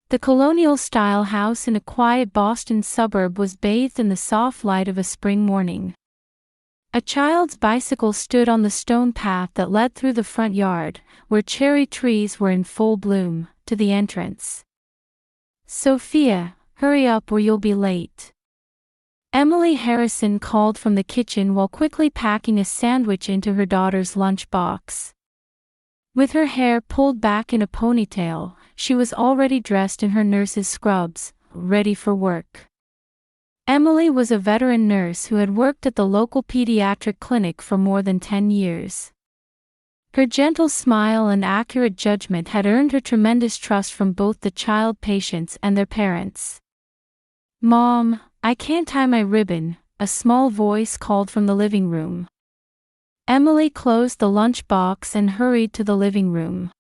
The colonial-style house in a quiet Boston suburb was bathed in the soft light of a spring morning. A child's bicycle stood on the stone path that led through the front yard, where cherry trees were in full bloom, to the entrance. "Sophia, hurry up or you'll be late," Emily Harrison called from the kitchen while quickly packing a sandwich into her daughter's lunchbox. With her hair pulled back in a ponytail, she was already dressed in her nurse's scrubs, ready for work. Emily was a veteran nurse who had worked at the local pediatric clinic for more than 10 years. Her gentle smile and accurate judgment had earned her tremendous trust from both the child patients and their parents. "Mom, I can't tie my ribbon," a small voice called from the living room. Emily closed the lunchbox and hurried to the living room.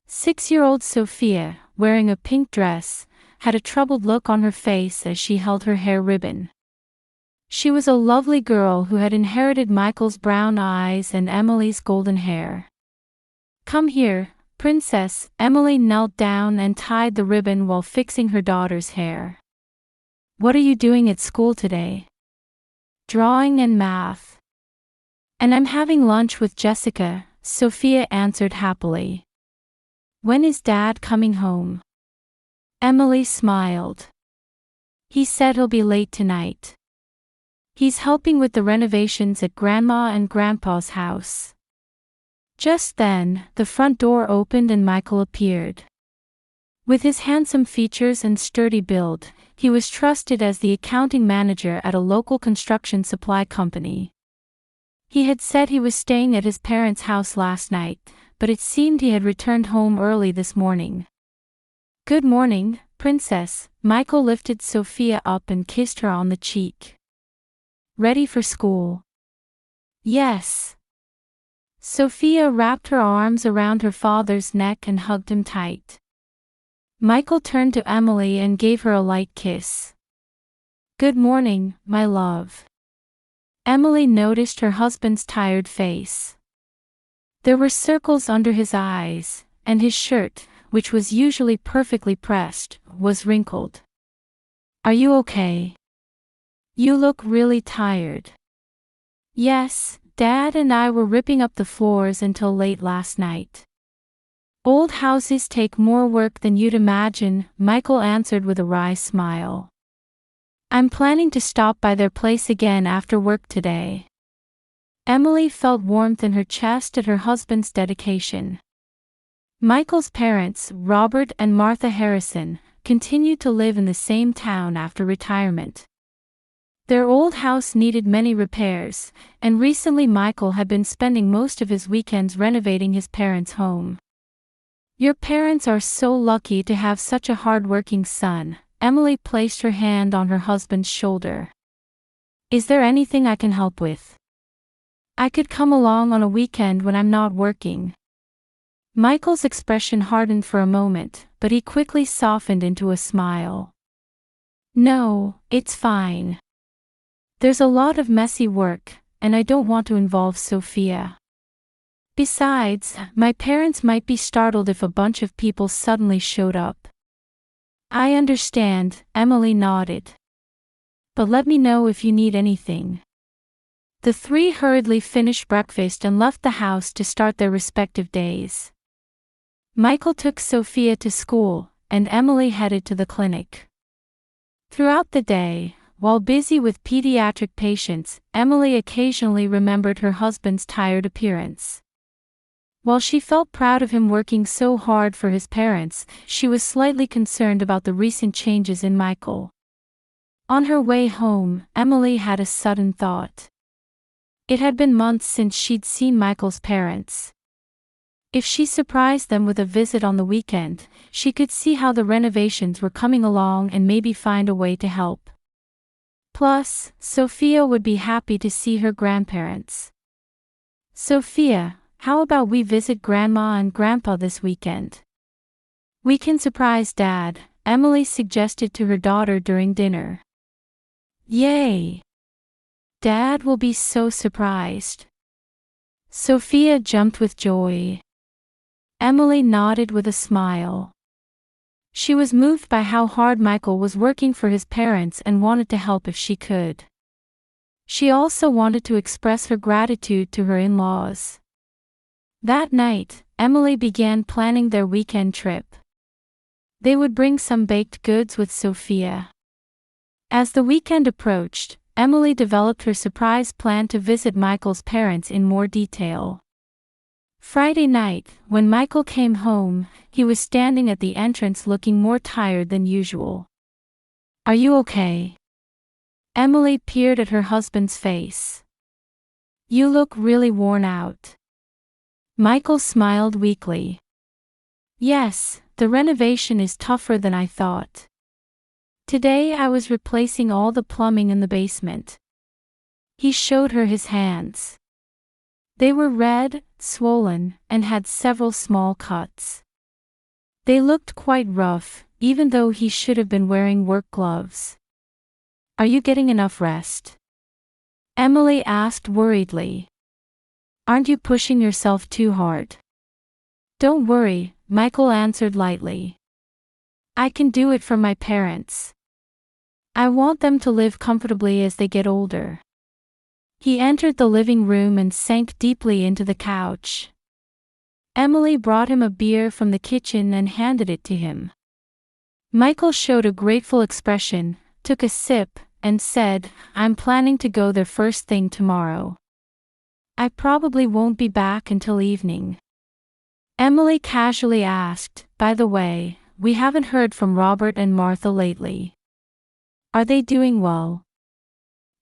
6-year-old Sophia, wearing a pink dress, had a troubled look on her face as she held her hair ribbon. She was a lovely girl who had inherited Michael's brown eyes and Emily's golden hair. "Come here, princess." Emily knelt down and tied the ribbon while fixing her daughter's hair. "What are you doing at school today?" "Drawing and math." "And I'm having lunch with Jessica," Sophia answered happily. "When is Dad coming home?" Emily smiled. "He said he'll be late tonight. He's helping with the renovations at Grandma and Grandpa's house." Just then, the front door opened and Michael appeared. With his handsome features and sturdy build, he was trusted as the accounting manager at a local construction supply company. He had said he was staying at his parents' house last night, but it seemed he had returned home early this morning. "Good morning, princess." Michael lifted Sophia up and kissed her on the cheek. "Ready for school?" "Yes." Sophia wrapped her arms around her father's neck and hugged him tight. Michael turned to Emily and gave her a light kiss. "Good morning, my love." Emily noticed her husband's tired face. There were circles under his eyes, and his shirt, which was usually perfectly pressed, was wrinkled. "Are you okay? You look really tired." "Yes, Dad and I were ripping up the floors until late last night." "Old houses take more work than you'd imagine," Michael answered with a wry smile. "I'm planning to stop by their place again after work today." Emily felt warmth in her chest at her husband's dedication. Michael's parents, Robert and Martha Harrison, continued to live in the same town after retirement. Their old house needed many repairs, and recently Michael had been spending most of his weekends renovating his parents' home. "Your parents are so lucky to have such a hard-working son." Emily placed her hand on her husband's shoulder. "Is there anything I can help with? I could come along on a weekend when I'm not working." Michael's expression hardened for a moment, but he quickly softened into a smile. "No, it's fine. There's a lot of messy work, and I don't want to involve Sophia. Besides, my parents might be startled if a bunch of people suddenly showed up." "I understand," Emily nodded. "But let me know if you need anything." The three hurriedly finished breakfast and left the house to start their respective days. Michael took Sophia to school, and Emily headed to the clinic. Throughout the day, while busy with pediatric patients, Emily occasionally remembered her husband's tired appearance. While she felt proud of him working so hard for his parents, she was slightly concerned about the recent changes in Michael. On her way home, Emily had a sudden thought. It had been months since she'd seen Michael's parents. If she surprised them with a visit on the weekend, she could see how the renovations were coming along and maybe find a way to help. Plus, Sophia would be happy to see her grandparents. "Sophia, how about we visit Grandma and Grandpa this weekend? We can surprise Dad," Emily suggested to her daughter during dinner. "Yay! Dad will be so surprised." Sophia jumped with joy. Emily nodded with a smile. She was moved by how hard Michael was working for his parents and wanted to help if she could. She also wanted to express her gratitude to her in-laws. That night, Emily began planning their weekend trip. They would bring some baked goods with Sophia. As the weekend approached, Emily developed her surprise plan to visit Michael's parents in more detail. Friday night, when Michael came home, he was standing at the entrance looking more tired than usual. "Are you okay?" Emily peered at her husband's face. "You look really worn out." Michael smiled weakly. "Yes, the renovation is tougher than I thought. Today I was replacing all the plumbing in the basement." He showed her his hands. They were red, swollen, and had several small cuts. They looked quite rough, even though he should have been wearing work gloves. "Are you getting enough rest?" Emily asked worriedly. "Aren't you pushing yourself too hard?" "Don't worry," Michael answered lightly. "I can do it for my parents. I want them to live comfortably as they get older." He entered the living room and sank deeply into the couch. Emily brought him a beer from the kitchen and handed it to him. Michael showed a grateful expression, took a sip, and said, "I'm planning to go there first thing tomorrow. I probably won't be back until evening." Emily casually asked, "By the way, we haven't heard from Robert and Martha lately. Are they doing well?"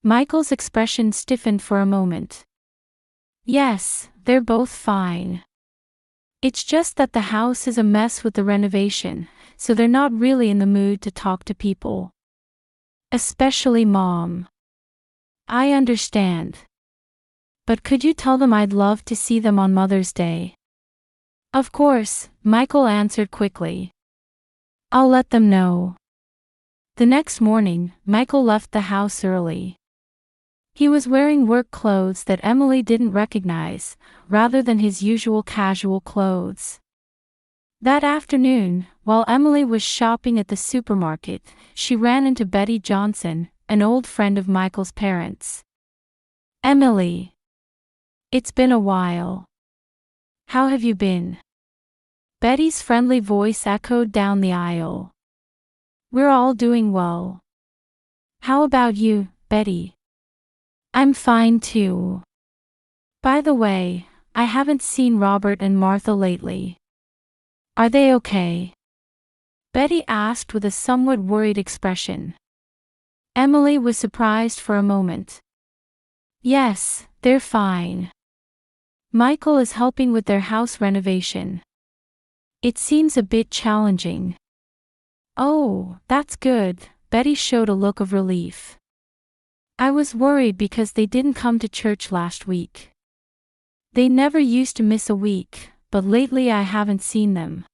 Michael's expression stiffened for a moment. "Yes, they're both fine. It's just that the house is a mess with the renovation, so they're not really in the mood to talk to people. Especially Mom." "I understand. But could you tell them I'd love to see them on Mother's Day?" "Of course," Michael answered quickly. "I'll let them know." The next morning, Michael left the house early. He was wearing work clothes that Emily didn't recognize, rather than his usual casual clothes. That afternoon, while Emily was shopping at the supermarket, she ran into Betty Johnson, an old friend of Michael's parents. "Emily. It's been a while. How have you been?" Betty's friendly voice echoed down the aisle. "We're all doing well. How about you, Betty?" "I'm fine too. By the way, I haven't seen Robert and Martha lately. Are they okay?" Betty asked with a somewhat worried expression. Emily was surprised for a moment. "Yes, they're fine. Michael is helping with their house renovation. It seems a bit challenging." "Oh, that's good," Betty showed a look of relief. "I was worried because they didn't come to church last week. They never used to miss a week, but lately I haven't seen them."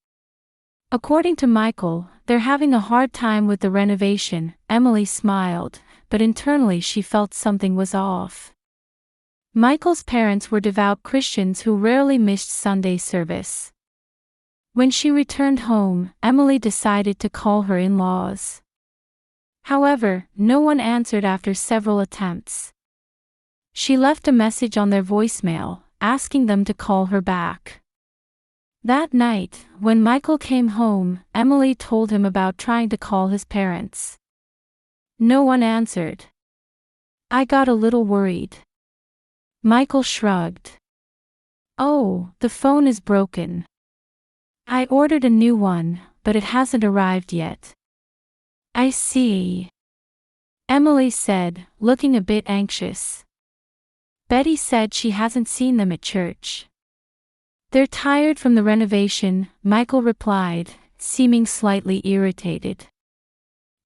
According to Michael, they're having a hard time with the renovation. Emily smiled, but internally she felt something was off. Michael's parents were devout Christians who rarely missed Sunday service. When she returned home, Emily decided to call her in-laws. However, no one answered after several attempts. She left a message on their voicemail, asking them to call her back. That night, when Michael came home, Emily told him about trying to call his parents. No one answered. "I got a little worried." Michael shrugged. "Oh, the phone is broken. I ordered a new one, but it hasn't arrived yet." "I see," Emily said, looking a bit anxious. "Betty said she hasn't seen them at church." "They're tired from the renovation," Michael replied, seeming slightly irritated.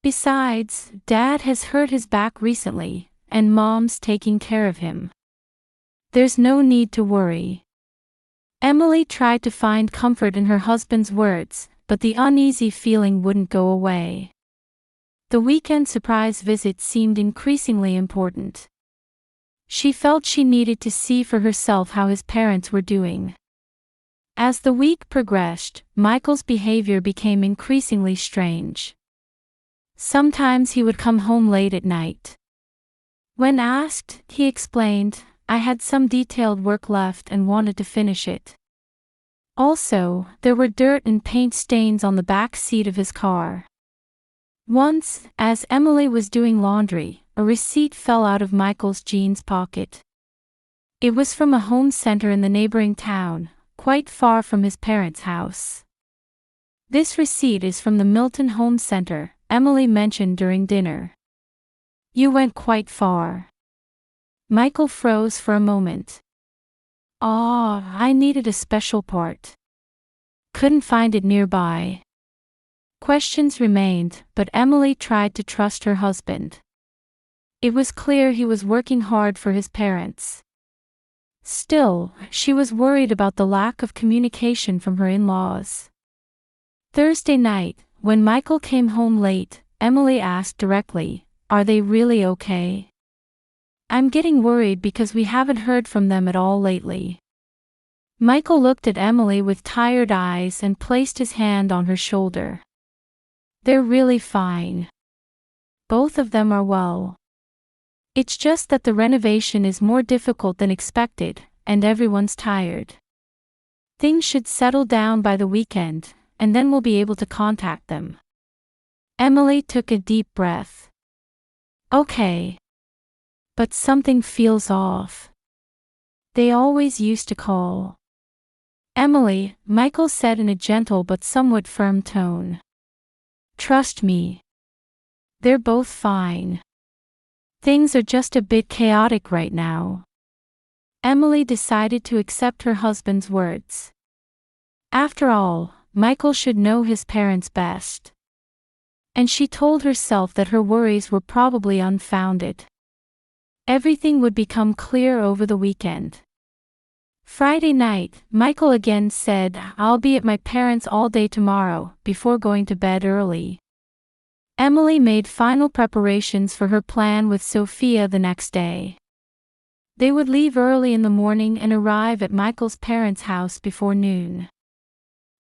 "Besides, Dad has hurt his back recently, and Mom's taking care of him. There's no need to worry." Emily tried to find comfort in her husband's words, but the uneasy feeling wouldn't go away. The weekend surprise visit seemed increasingly important. She felt she needed to see for herself how his parents were doing. As the week progressed, Michael's behavior became increasingly strange. Sometimes he would come home late at night. When asked, he explained, "I had some detailed work left and wanted to finish it." Also, there were dirt and paint stains on the back seat of his car. Once, as Emily was doing laundry, a receipt fell out of Michael's jeans pocket. It was from a home center in the neighboring town, quite far from his parents' house. "This receipt is from the Milton Home Center," Emily mentioned during dinner. "You went quite far." Michael froze for a moment. I needed a special part. Couldn't find it nearby." Questions remained, but Emily tried to trust her husband. It was clear he was working hard for his parents. Still, she was worried about the lack of communication from her in-laws. Thursday night, when Michael came home late, Emily asked directly, "Are they really okay? I'm getting worried because we haven't heard from them at all lately." Michael looked at Emily with tired eyes and placed his hand on her shoulder. "They're really fine. Both of them are well. It's just that the renovation is more difficult than expected, and everyone's tired. Things should settle down by the weekend, and then we'll be able to contact them." Emily took a deep breath. "Okay. But something feels off. They always used to call." "Emily," Michael said in a gentle but somewhat firm tone. "Trust me. They're both fine. Things are just a bit chaotic right now." Emily decided to accept her husband's words. After all, Michael should know his parents best. And she told herself that her worries were probably unfounded. Everything would become clear over the weekend. Friday night, Michael again said, "I'll be at my parents' all day tomorrow," before going to bed early. Emily made final preparations for her plan with Sophia the next day. They would leave early in the morning and arrive at Michael's parents' house before noon.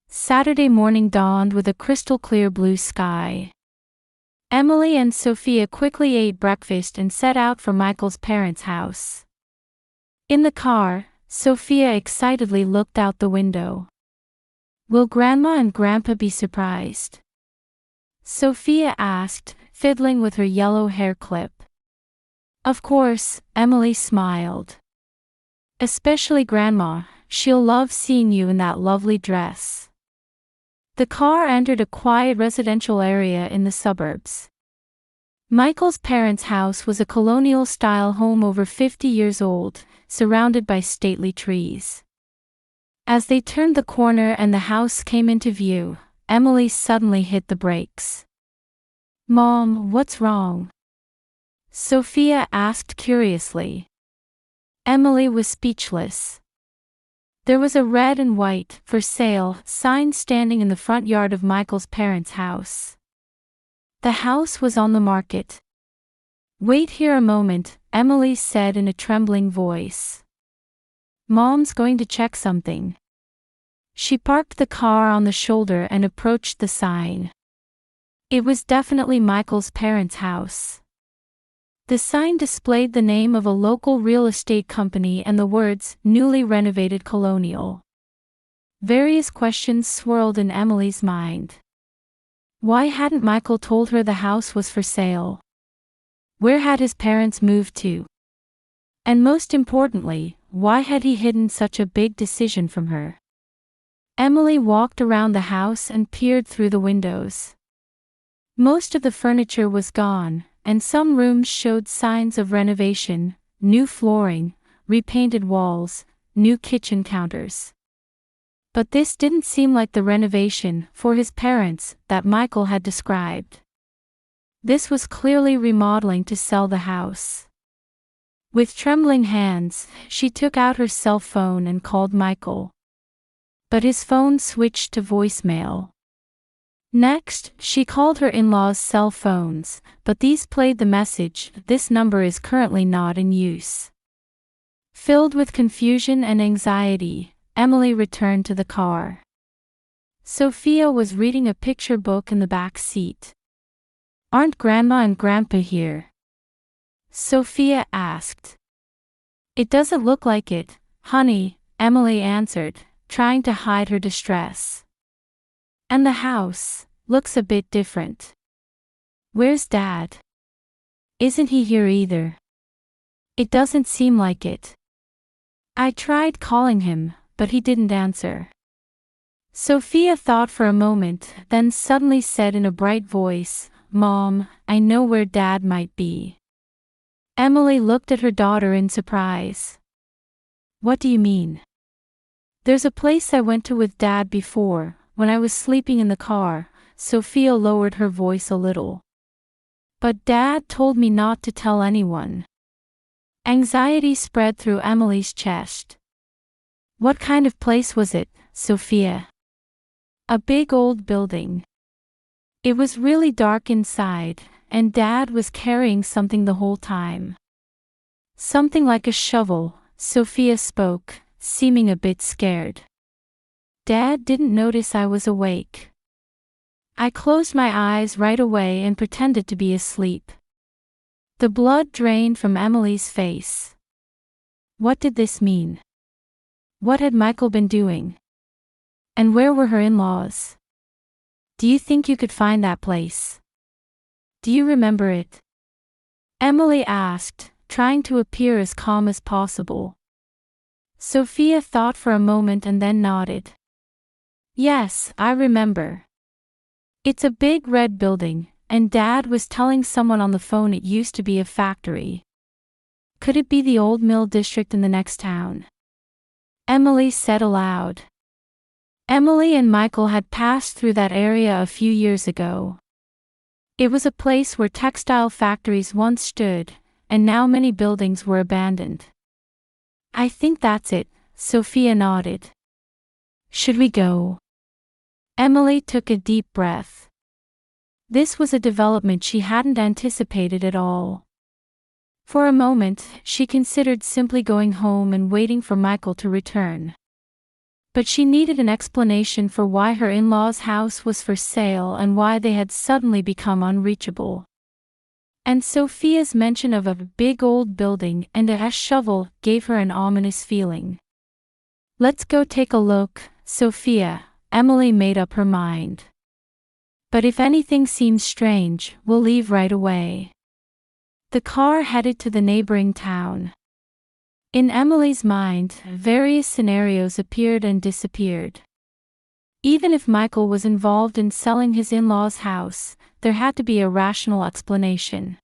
Saturday morning dawned with a crystal-clear blue sky. Emily and Sophia quickly ate breakfast and set out for Michael's parents' house. In the car, Sophia excitedly looked out the window. "Will Grandma and Grandpa be surprised?" Sophia asked, fiddling with her yellow hair clip. "Of course," Emily smiled. "Especially Grandma, she'll love seeing you in that lovely dress." The car entered a quiet residential area in the suburbs. Michael's parents' house was a colonial-style home over 50 years old, surrounded by stately trees. As they turned the corner and the house came into view, Emily suddenly hit the brakes. "Mom, what's wrong?" Sophia asked curiously. Emily was speechless. There was a red and white, "For sale," sign standing in the front yard of Michael's parents' house. The house was on the market. "Wait here a moment," Emily said in a trembling voice. "Mom's going to check something." She parked the car on the shoulder and approached the sign. It was definitely Michael's parents' house. The sign displayed the name of a local real estate company and the words, "Newly renovated colonial." Various questions swirled in Emily's mind. Why hadn't Michael told her the house was for sale? Where had his parents moved to? And most importantly, why had he hidden such a big decision from her? Emily walked around the house and peered through the windows. Most of the furniture was gone, and some rooms showed signs of renovation: new flooring, repainted walls, new kitchen counters. But this didn't seem like the renovation, for his parents, that Michael had described. This was clearly remodeling to sell the house. With trembling hands, she took out her cell phone and called Michael. But his phone switched to voicemail. Next, she called her in-laws' cell phones, but these played the message, "This number is currently not in use." Filled with confusion and anxiety, Emily returned to the car. Sophia was reading a picture book in the back seat. "Aren't Grandma and Grandpa here?" Sophia asked. "It doesn't look like it, honey," Emily answered, trying to hide her distress. "And the house looks a bit different. Where's Dad? Isn't he here either?" "It doesn't seem like it. I tried calling him, but he didn't answer." Sophia thought for a moment, then suddenly said in a bright voice, "Mom, I know where Dad might be." Emily looked at her daughter in surprise. "What do you mean?" "There's a place I went to with Dad before, when I was sleeping in the car." Sophia lowered her voice a little. "But Dad told me not to tell anyone." Anxiety spread through Emily's chest. "What kind of place was it, Sophia?" "A big old building. It was really dark inside, and Dad was carrying something the whole time." "Something like a shovel," Sophia spoke, seeming a bit scared. "Dad didn't notice I was awake. I closed my eyes right away and pretended to be asleep." The blood drained from Emily's face. What did this mean? What had Michael been doing? And where were her in-laws? "Do you think you could find that place? Do you remember it?" Emily asked, trying to appear as calm as possible. Sophia thought for a moment and then nodded. "Yes, I remember. It's a big red building, and Dad was telling someone on the phone it used to be a factory. Could it be the old mill district in the next town?" Emily said aloud. Emily and Michael had passed through that area a few years ago. It was a place where textile factories once stood, and now many buildings were abandoned. "I think that's it," Sophia nodded. "Should we go?" Emily took a deep breath. This was a development she hadn't anticipated at all. For a moment, she considered simply going home and waiting for Michael to return. But she needed an explanation for why her in-laws' house was for sale and why they had suddenly become unreachable. And Sophia's mention of a big old building and a shovel gave her an ominous feeling. "Let's go take a look, Sophia," Emily made up her mind. "But if anything seems strange, we'll leave right away." The car headed to the neighboring town. In Emily's mind, various scenarios appeared and disappeared. Even if Michael was involved in selling his in-laws' house, there had to be a rational explanation.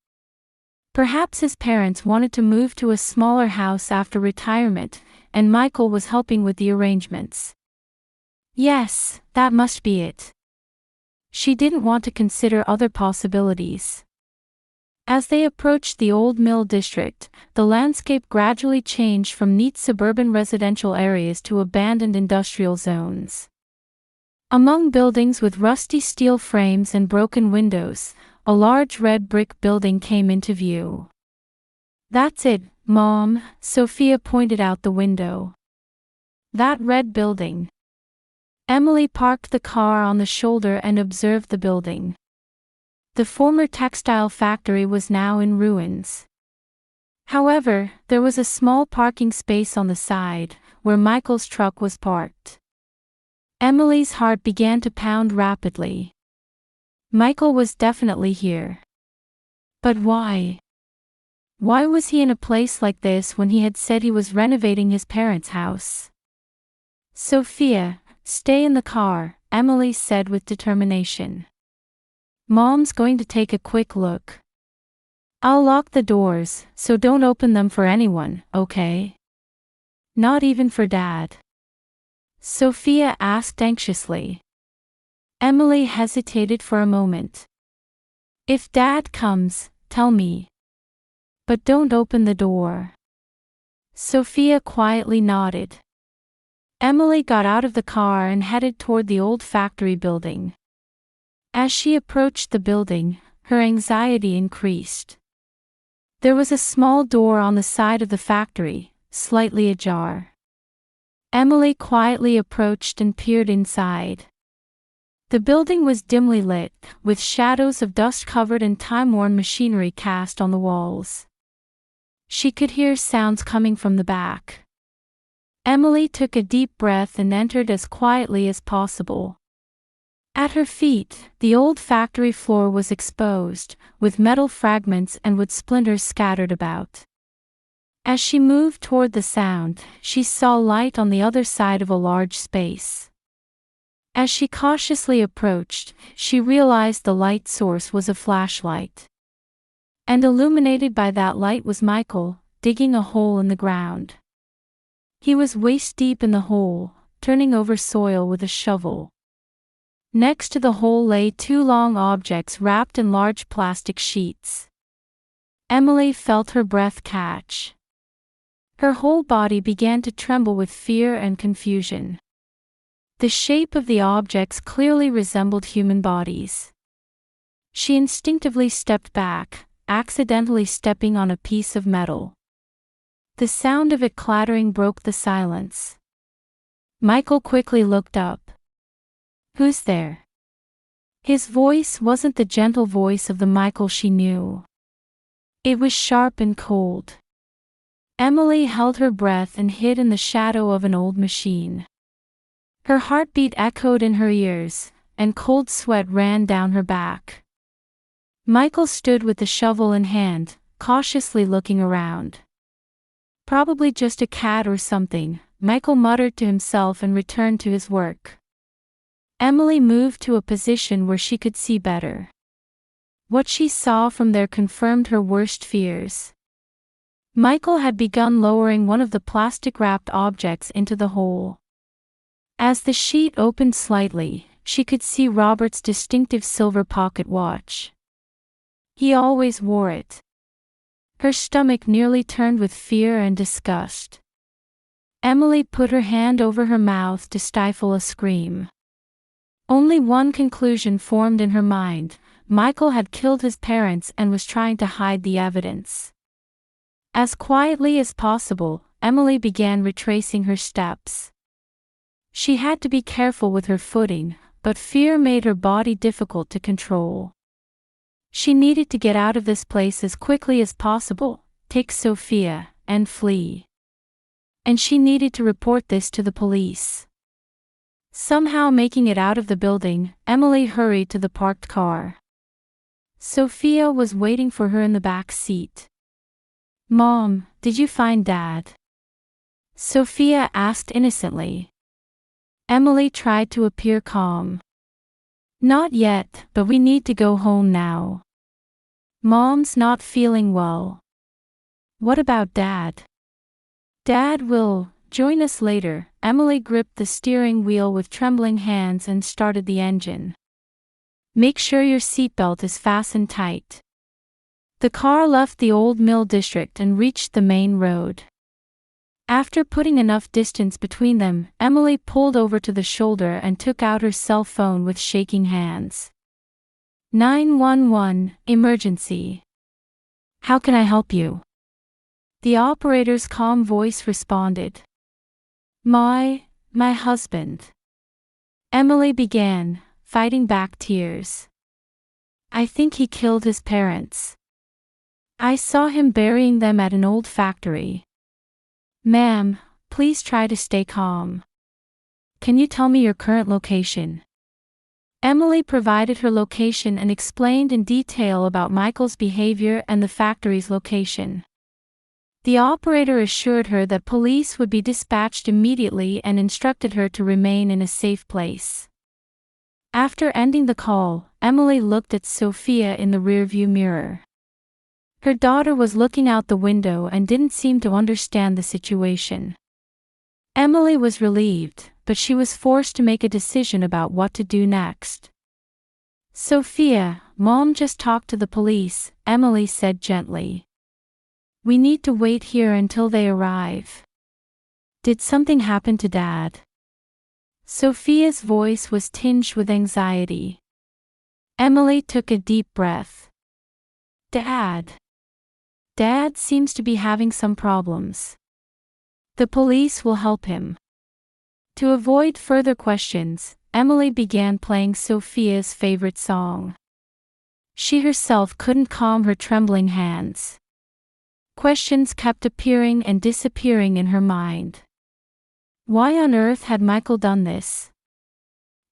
Perhaps his parents wanted to move to a smaller house after retirement, and Michael was helping with the arrangements. Yes, that must be it. She didn't want to consider other possibilities. As they approached the old mill district, the landscape gradually changed from neat suburban residential areas to abandoned industrial zones. Among buildings with rusty steel frames and broken windows, a large red brick building came into view. "That's it, Mom," Sophia pointed out the window. "That red building." Emily parked the car on the shoulder and observed the building. The former textile factory was now in ruins. However, there was a small parking space on the side, where Michael's truck was parked. Emily's heart began to pound rapidly. Michael was definitely here. But why? Why was he in a place like this when he had said he was renovating his parents' house? "Sophia, stay in the car," Emily said with determination. "Mom's going to take a quick look. I'll lock the doors, so don't open them for anyone, okay? Not even for Dad?" Sophia asked anxiously. Emily hesitated for a moment. "If Dad comes, tell me. But don't open the door." Sophia quietly nodded. Emily got out of the car and headed toward the old factory building. As she approached the building, her anxiety increased. There was a small door on the side of the factory, slightly ajar. Emily quietly approached and peered inside. The building was dimly lit, with shadows of dust-covered and time-worn machinery cast on the walls. She could hear sounds coming from the back. Emily took a deep breath and entered as quietly as possible. At her feet, the old factory floor was exposed, with metal fragments and wood splinters scattered about. As she moved toward the sound, she saw light on the other side of a large space. As she cautiously approached, she realized the light source was a flashlight. And illuminated by that light was Michael, digging a hole in the ground. He was waist-deep in the hole, turning over soil with a shovel. Next to the hole lay two long objects wrapped in large plastic sheets. Emily felt her breath catch. Her whole body began to tremble with fear and confusion. The shape of the objects clearly resembled human bodies. She instinctively stepped back, accidentally stepping on a piece of metal. The sound of it clattering broke the silence. Michael quickly looked up. "Who's there?" His voice wasn't the gentle voice of the Michael she knew. It was sharp and cold. Emily held her breath and hid in the shadow of an old machine. Her heartbeat echoed in her ears, and cold sweat ran down her back. Michael stood with the shovel in hand, cautiously looking around. "Probably just a cat or something," Michael muttered to himself and returned to his work. Emily moved to a position where she could see better. What she saw from there confirmed her worst fears. Michael had begun lowering one of the plastic-wrapped objects into the hole. As the sheet opened slightly, she could see Robert's distinctive silver pocket watch. He always wore it. Her stomach nearly turned with fear and disgust. Emily put her hand over her mouth to stifle a scream. Only one conclusion formed in her mind: Michael had killed his parents and was trying to hide the evidence. As quietly as possible, Emily began retracing her steps. She had to be careful with her footing, but fear made her body difficult to control. She needed to get out of this place as quickly as possible, take Sophia, and flee. And she needed to report this to the police. Somehow making it out of the building, Emily hurried to the parked car. Sophia was waiting for her in the back seat. "Mom, did you find Dad?" Sophia asked innocently. Emily tried to appear calm. "Not yet, but we need to go home now. Mom's not feeling well." "What about Dad?" "Dad will join us later." Emily gripped the steering wheel with trembling hands and started the engine. "Make sure your seatbelt is fastened tight." The car left the old mill district and reached the main road. After putting enough distance between them, Emily pulled over to the shoulder and took out her cell phone with shaking hands. 911, emergency. "How can I help you?" The operator's calm voice responded. My husband." Emily began, fighting back tears. "I think he killed his parents. I saw him burying them at an old factory." "Ma'am, please try to stay calm. Can you tell me your current location?" Emily provided her location and explained in detail about Michael's behavior and the factory's location. The operator assured her that police would be dispatched immediately and instructed her to remain in a safe place. After ending the call, Emily looked at Sophia in the rearview mirror. Her daughter was looking out the window and didn't seem to understand the situation. Emily was relieved, but she was forced to make a decision about what to do next. "Sophia, Mom just talked to the police," Emily said gently. "We need to wait here until they arrive." "Did something happen to Dad?" Sophia's voice was tinged with anxiety. Emily took a deep breath. Dad seems to be having some problems. The police will help him. To avoid further questions, Emily began playing Sophia's favorite song. She herself couldn't calm her trembling hands. Questions kept appearing and disappearing in her mind. Why on earth had Michael done this?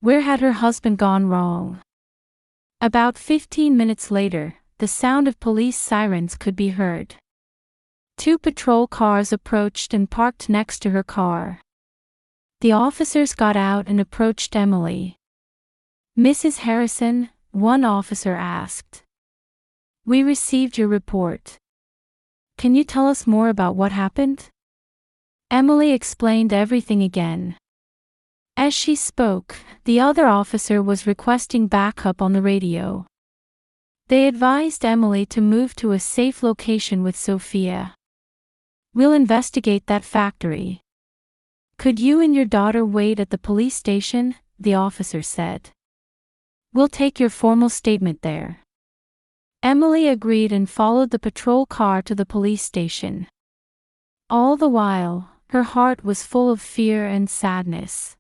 Where had her husband gone wrong? About 15 minutes later, the sound of police sirens could be heard. 2 patrol cars approached and parked next to her car. The officers got out and approached Emily. "Mrs. Harrison," one officer asked. "We received your report. Can you tell us more about what happened?" Emily explained everything again. As she spoke, the other officer was requesting backup on the radio. They advised Emily to move to a safe location with Sophia. "We'll investigate that factory. Could you and your daughter wait at the police station?" the officer said. "We'll take your formal statement there." Emily agreed and followed the patrol car to the police station. All the while, her heart was full of fear and sadness.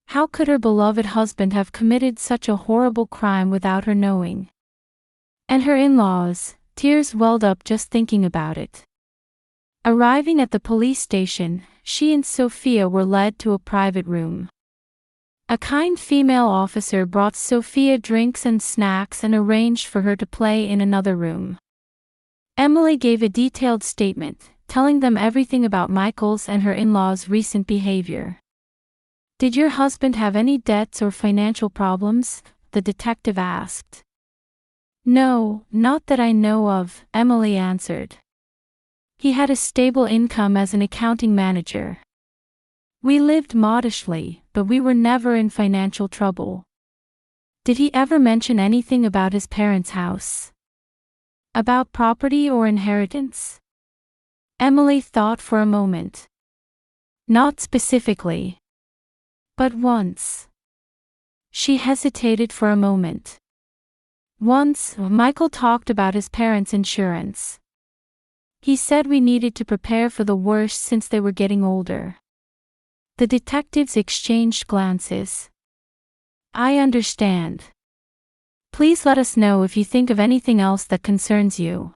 How could her beloved husband have committed such a horrible crime without her knowing? And her in-laws, tears welled up just thinking about it. Arriving at the police station, she and Sophia were led to a private room. A kind female officer brought Sophia drinks and snacks and arranged for her to play in another room. Emily gave a detailed statement, telling them everything about Michael's and her in-laws' recent behavior. "Did your husband have any debts or financial problems?" the detective asked. "No, not that I know of," Emily answered. "He had a stable income as an accounting manager. We lived modestly, but we were never in financial trouble." "Did he ever mention anything about his parents' house? About property or inheritance?" Emily thought for a moment. "Not specifically. But once." She hesitated for a moment. "Once, Michael talked about his parents' insurance. He said we needed to prepare for the worst since they were getting older." The detectives exchanged glances. "I understand. Please let us know if you think of anything else that concerns you."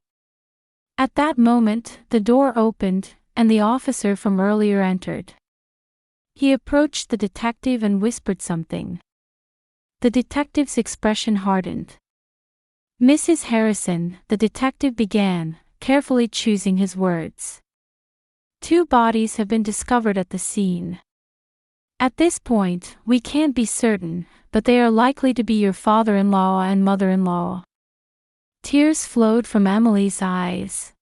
At that moment, the door opened, and the officer from earlier entered. He approached the detective and whispered something. The detective's expression hardened. "Mrs. Harrison," the detective began, carefully choosing his words. "2 bodies have been discovered at the scene. At this point, we can't be certain, but they are likely to be your father-in-law and mother-in-law." Tears flowed from Emily's eyes.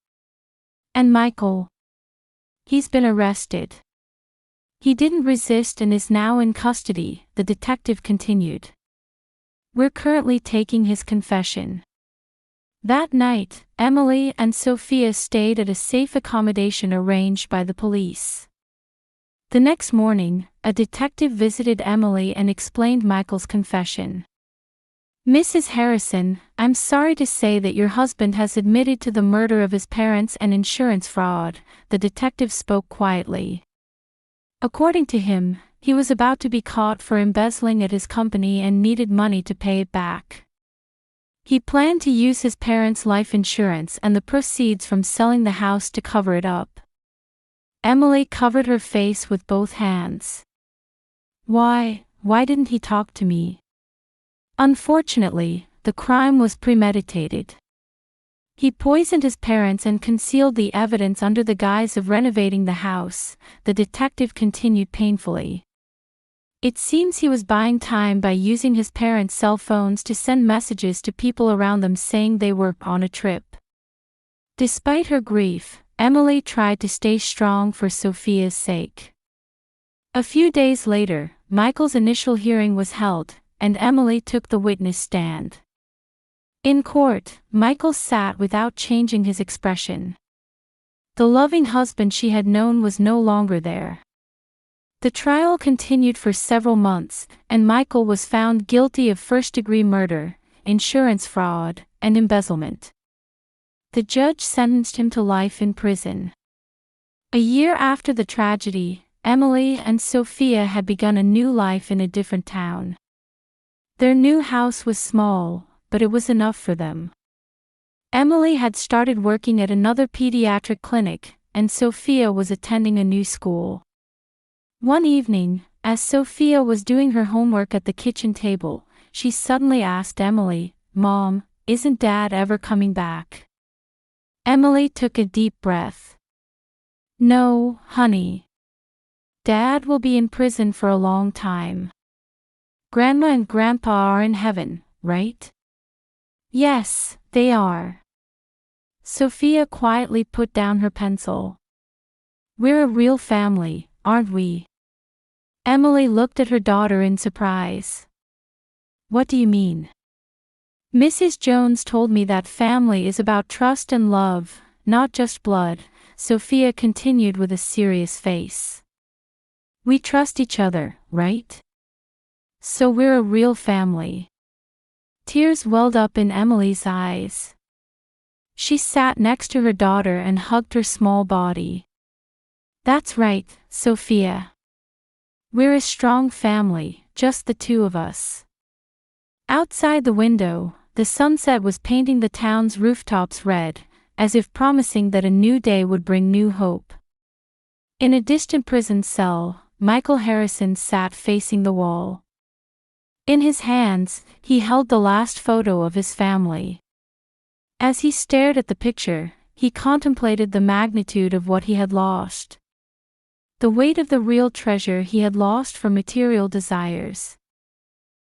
"And Michael? He's been arrested. He didn't resist and is now in custody," the detective continued. "We're currently taking his confession." That night, Emily and Sophia stayed at a safe accommodation arranged by the police. The next morning, a detective visited Emily and explained Michael's confession. "Mrs. Harrison, I'm sorry to say that your husband has admitted to the murder of his parents and insurance fraud," the detective spoke quietly. According to him, he was about to be caught for embezzling at his company and needed money to pay it back. He planned to use his parents' life insurance and the proceeds from selling the house to cover it up. Emily covered her face with both hands. Why didn't he talk to me? Unfortunately, the crime was premeditated. He poisoned his parents and concealed the evidence under the guise of renovating the house, the detective continued painfully. It seems he was buying time by using his parents' cell phones to send messages to people around them saying they were on a trip. Despite her grief, Emily tried to stay strong for Sophia's sake. A few days later, Michael's initial hearing was held, and Emily took the witness stand. In court, Michael sat without changing his expression. The loving husband she had known was no longer there. The trial continued for several months, and Michael was found guilty of first-degree murder, insurance fraud, and embezzlement. The judge sentenced him to life in prison. A year after the tragedy, Emily and Sophia had begun a new life in a different town. Their new house was small, but it was enough for them. Emily had started working at another pediatric clinic, and Sophia was attending a new school. One evening, as Sophia was doing her homework at the kitchen table, she suddenly asked Emily, "Mom, isn't Dad ever coming back?" Emily took a deep breath. "No, honey. Dad will be in prison for a long time. Grandma and Grandpa are in heaven, right?" "Yes, they are." Sophia quietly put down her pencil. "We're a real family, aren't we?" Emily looked at her daughter in surprise. "What do you mean?" "Mrs. Jones told me that family is about trust and love, not just blood," Sophia continued with a serious face. "We trust each other, right? So we're a real family." Tears welled up in Emily's eyes. She sat next to her daughter and hugged her small body. "That's right, Sophia. We're a strong family, just the two of us." Outside the window, the sunset was painting the town's rooftops red, as if promising that a new day would bring new hope. In a distant prison cell, Michael Harrison sat facing the wall. In his hands, he held the last photo of his family. As he stared at the picture, he contemplated the magnitude of what he had lost. The weight of the real treasure he had lost for material desires.